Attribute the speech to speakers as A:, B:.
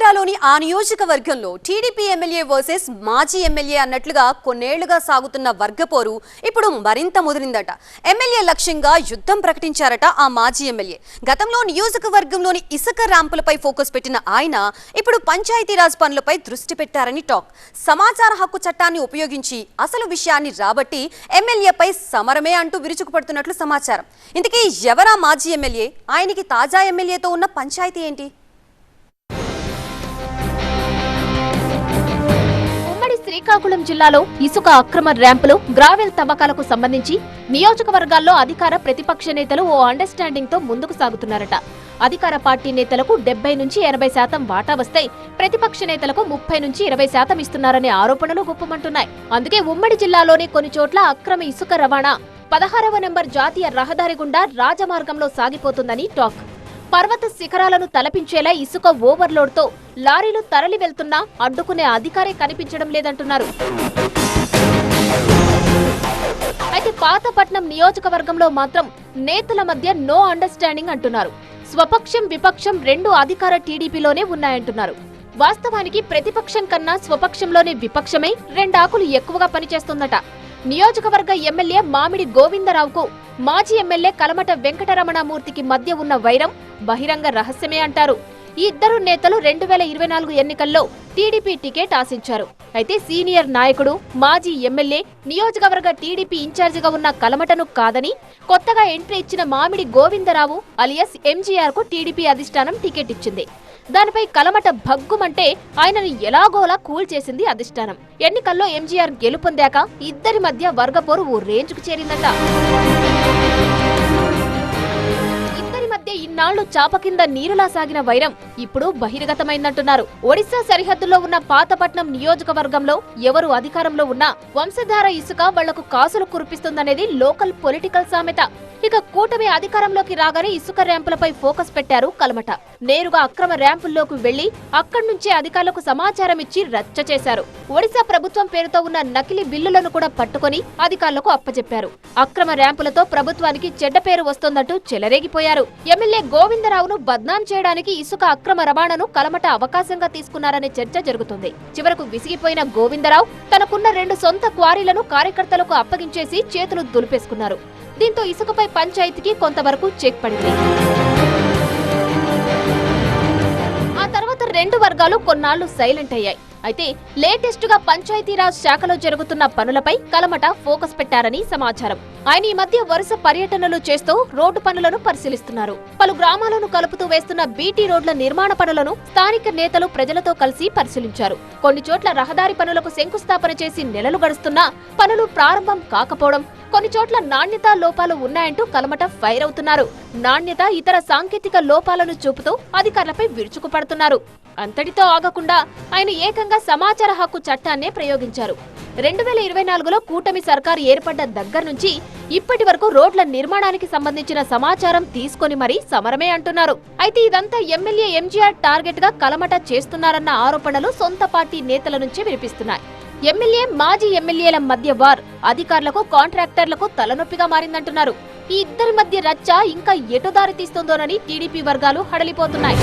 A: జిల్లాలోని ఆ నియోజకవర్గంలో టీడీపీ ఎమ్మెల్యే వర్సెస్ మాజీ ఎమ్మెల్యే అన్నట్లుగా కొన్నేళ్లుగా సాగుతున్న వర్గపోరు ఇప్పుడు మరింత ముదిరిందట. ఎమ్మెల్యే లక్ష్యంగా యుద్ధం ప్రకటించారట ఆ మాజీ ఎమ్మెల్యే. గతంలో నియోజకవర్గంలోని ఇసుక ర్యాంపులపై ఫోకస్ పెట్టిన ఆయన ఇప్పుడు పంచాయతీరాజ్ పనులపై దృష్టి పెట్టారని టాక్. సమాచార హక్కు చట్టాన్ని ఉపయోగించి అసలు విషయాన్ని రాబట్టి ఎమ్మెల్యేపై సమరమే అంటూ విరుచుకుపడుతున్నట్లు సమాచారం. ఇంతకీ ఎవరా మాజీ ఎమ్మెల్యే? ఆయనకి తాజా ఎమ్మెల్యేతో ఉన్న పంచాయతీ ఏంటి?
B: శ్రీకాకుళం జిల్లాలో ఇసుక అక్రమ ర్యాంపులు, గ్రావెల్ తవ్వకాలకు సంబంధించి నియోజకవర్గాల్లో అధికార ప్రతిపక్ష నేతలు ఓ అండర్స్టాండింగ్ తో ముందుకు సాగుతున్నారట. అధికార పార్టీ నేతలకు 70 నుంచి 80% వాటా వస్తే ప్రతిపక్ష నేతలకు 30 నుంచి 20% ఇస్తున్నారనే ఆరోపణలు గుప్పమంటున్నాయి. అందుకే ఉమ్మడి జిల్లాలోని కొన్ని చోట్ల అక్రమ ఇసుక రవాణా 16వ నెంబర్ జాతీయ రహదారి గుండా రాజమార్గంలో సాగిపోతుందని టాక్. పర్వత శిఖరాలను తలపించేలా ఇసుక ఓవర్లోడ్ తో లారీలు తరలి వెళ్తున్నా అడ్డుకునే అధికారే కనిపించడం లేదంటున్నారు. అయితే పాతపట్నం నియోజకవర్గంలో మాత్రం నేతల మధ్య నో అండర్స్టాండింగ్ అంటున్నారు. స్వపక్షం విపక్షం రెండు అధికార టీడీపీలోనే ఉన్నాయంటున్నారు. వాస్తవానికి ప్రతిపక్షం కన్నా స్వపక్షంలోనే విపక్షమే రెండాకులు ఎక్కువగా పనిచేస్తుందట. నియోజకవర్గ ఎమ్మెల్యే మామిడి గోవిందరావుకు మాజీ ఎమ్మెల్యే కలమట వెంకటరమణమూర్తికి మధ్య ఉన్న వైరం బహిరంగ రహస్యమే అంటారు. ఈ ఇద్దరు నేతలు 2024 ఎన్నికల్లో టీడీపీ టికెట్ ఆశించారు. అయితే సీనియర్ నాయకుడు, మాజీ ఎమ్మెల్యే, నియోజకవర్గ టీడీపీ ఇన్ఛార్జిగా ఉన్న కలమటను కాదని కొత్తగా ఎంట్రీ ఇచ్చిన మామిడి గోవిందరావు అలియాస్ ఎంజీఆర్ కు టీడీపీ అధిష్టానం టికెట్ ఇచ్చింది. దానిపై కలమట భగ్గుమంటే ఆయనను ఎలాగోలా కూల్ చేసింది అధిష్టానం. ఎన్నికల్లో ఎంజీఆర్ గెలుపొందాక ఇద్దరి మధ్య వర్గపోరు ఓ రేంజ్కు చేరిందట. ఇన్నాళ్లు చాప కింద నీరులా సాగిన వైరం ఇప్పుడు బహిర్గతమైందంటున్నారు. ఒడిశా సరిహద్దులో ఉన్న పాతపట్నం నియోజకవర్గంలో ఎవరు అధికారంలో ఉన్నా వంశధార ఇసుక వాళ్లకు కాసులు కురిపిస్తుందనేది లోకల్ పొలిటికల్ సామెత. ఇక కూటమి అధికారంలోకి రాగానే ఇసుక ర్యాంపులపై ఫోకస్ పెట్టారు కలమట. నేరుగా అక్రమ ర్యాంపుల్లోకి వెళ్లి అక్కడి నుంచే అధికారులకు సమాచారం ఇచ్చి రచ్చ చేశారు. ఒడిశా ప్రభుత్వం పేరుతో ఉన్న నకిలీ బిల్లులను కూడా పట్టుకుని అధికారులకు అప్పచెప్పారు. అక్రమ ర్యాంపులతో ప్రభుత్వానికి చెడ్డ పేరు వస్తోందంటూ చెలరేగిపోయారు. ఎమ్మెల్యే గోవిందరావును బద్నాం చేయడానికి ఇసుక అక్రమ రవాణాను కలమట అవకాశంగా తీసుకున్నారనే చర్చ జరుగుతుంది. చివరకు విసిగిపోయిన గోవిందరావు తనకున్న 2 సొంత క్వారీలను కార్యకర్తలకు అప్పగించేసి చేతులు దులిపేసుకున్నారు. దీంతో ఇసుకపై పంచాయతీకి కొంతవరకు చెక్ పడింది. ఆ తర్వాత రెండు వర్గాలు కొన్నాళ్లు సైలెంట్ అయ్యాయి. అయితే లేటెస్ట్ గా పంచాయతీరాజ్ శాఖలో జరుగుతున్న పనులపై కలమట ఫోకస్ పెట్టారని సమాచారం. ఆయన ఈ మధ్య వరుస పర్యటనలు చేస్తూ రోడ్డు పనులను పరిశీలిస్తున్నారు. పలు గ్రామాలను కలుపుతూ వేస్తున్న బీటీ రోడ్ల నిర్మాణ పనులను స్థానిక నేతలు ప్రజలతో కలిసి పరిశీలించారు. కొన్ని చోట్ల రహదారి పనులకు శంకుస్థాపన చేసి నెలలు గడుస్తున్నా పనులు ప్రారంభం కాకపోవడం, కొన్ని చోట్ల నాణ్యతా లోపాలు ఉన్నాయంటూ కలమట ఫైర్ అవుతున్నారు. నాణ్యత, ఇతర సాంకేతిక లోపాలను చూపుతూ అధికారులపై విరుచుకుపడుతున్నారు. అంతటితో ఆగకుండా ఆయన ఏకంగా సమాచార హక్కు చట్టాన్నే ప్రయోగించారు. 2024లో కూటమి సర్కారు ఏర్పడ్డ దగ్గర నుంచి ఇప్పటి వరకు రోడ్ల నిర్మాణానికి సంబంధించిన సమాచారం తీసుకొని మరీ సమరమే అంటున్నారు. అయితే ఇదంతా ఎమ్మెల్యే ఎంజీఆర్ టార్గెట్ గా కలమట చేస్తున్నారన్న ఆరోపణలు సొంత పార్టీ నేతల నుంచే వినిపిస్తున్నాయి. ఎమ్మెల్యే, మాజీ ఎమ్మెల్యేల మధ్య వార్ అధికారులకు, కాంట్రాక్టర్లకు తలనొప్పిగా మారిందంటున్నారు. ఈ ఇద్దరి మధ్య రచ్చ ఇంకా ఎటు దారి తీస్తుందోనని టీడీపీ వర్గాలు హడలిపోతున్నాయి.